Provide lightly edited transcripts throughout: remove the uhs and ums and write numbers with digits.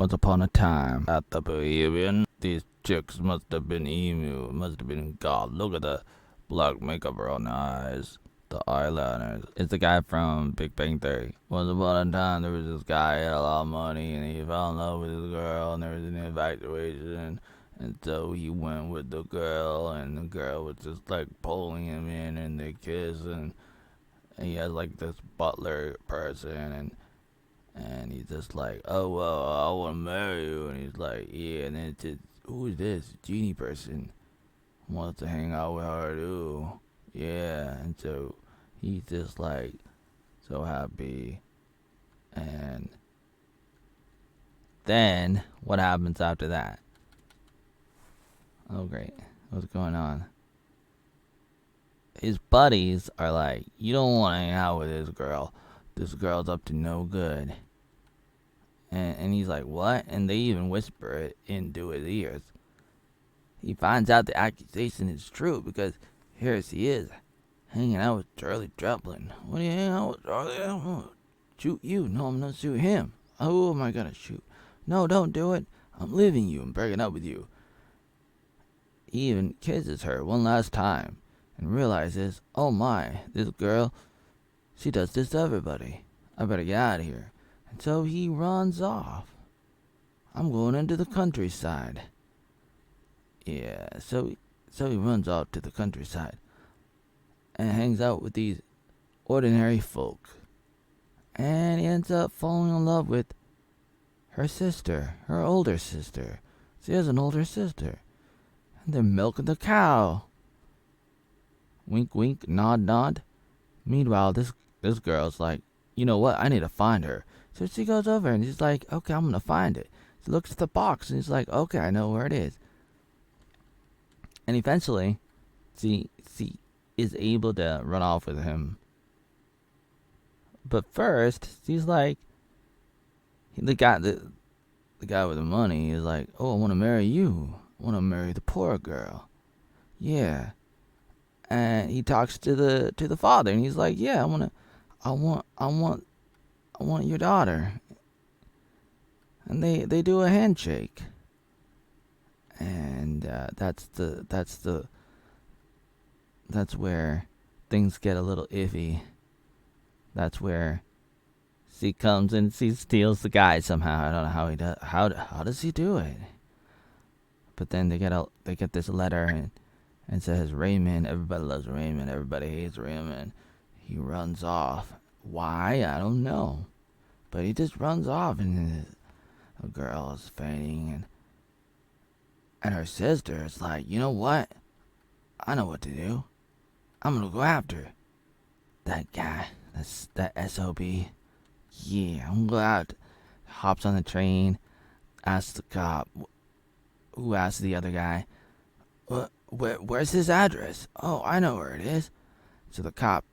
Once upon a time, at the Bohemian, these chicks must have been emu, must have been god. Look at the black makeup around the eyes, the eyeliners. It's the guy from Big Bang Theory. Once upon a time, there was this guy who had a lot of money, and he fell in love with this girl, and there was an infatuation. And so he went with the girl, and the girl was just like pulling him in, and they kiss, and he has like this butler person, and he's just like, oh, well, I want to marry you. And he's like, yeah. And then it's just, who is this? Genie person wants to hang out with her, too. Yeah. And so he's just like, so happy. And then what happens after that? Oh, great. What's going on? His buddies are like, you don't want to hang out with this girl. This girl's up to no good. And he's like, what? And they even whisper it into his ears. He finds out the accusation is true because here he is, hanging out with Charlie Chaplin. What are you hanging out with, Charlie? I'm gonna shoot you. No, I'm gonna shoot him. Who am I gonna shoot? No, don't do it. I'm leaving you and breaking up with you. He even kisses her one last time and realizes, oh my, this girl, she does this to everybody. I better get out of here. And so he runs off. I'm going into the countryside. Yeah, so he runs off to the countryside and hangs out with these ordinary folk. And he ends up falling in love with her sister, her older sister. She has an older sister. And they're milking the cow. Wink, wink, nod, nod. Meanwhile, this girl's like, you know what? I need to find her. So she goes over and she's like, okay, I'm going to find it. She looks at the box and she's like, okay, I know where it is. And eventually, she is able to run off with him. But first, she's like, the guy with the money is like, oh, I want to marry you. I want to marry the poor girl. Yeah. And he talks to the father and he's like, yeah, I want your daughter. And they do a handshake. And that's where things get a little iffy. That's where she comes and she steals the guy somehow. I don't know how he does. How does he do it? But then they get this letter and it says Raymond. Everybody loves Raymond. Everybody hates Raymond. He runs off. Why? I don't know. But he just runs off and the girl is fainting and her sister is like, you know what? I know what to do. I'm gonna go after that guy. That SOB. Yeah, I'm gonna go out. Hops on the train. Asks the cop. Who asked the other guy? Where's his address? Oh, I know where it is. So the cop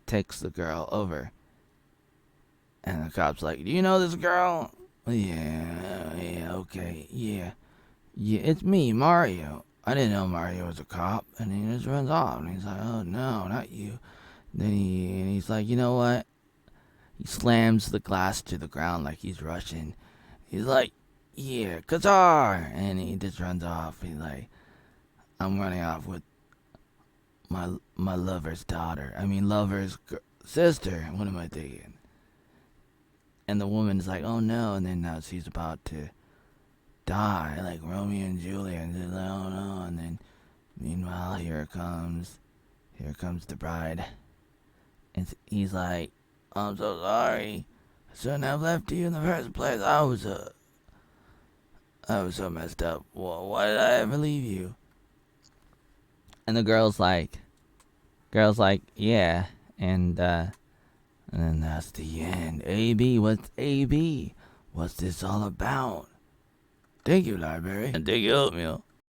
takes the girl over. And the cop's like, do you know this girl? Yeah, okay, yeah, it's me, Mario. I didn't know Mario was a cop. And he just runs off. And he's like, oh, no, not you. Then he's like, you know what? He slams the glass to the ground like he's Russian. He's like, yeah, Qatar. And he just runs off. He's like, I'm running off with my lover's daughter. I mean, lover's sister. What am I thinking? And the woman's like, oh no. And then now she's about to die, like Romeo and Juliet. And she's like, oh no. And then, meanwhile, here comes the bride. And he's like, I'm so sorry. I shouldn't have left you in the first place. I was so messed up. Well, why did I ever leave you? And the girl's like, yeah. And then that's the end. AB, what's AB? What's this all about? Thank you, library. And take your oatmeal.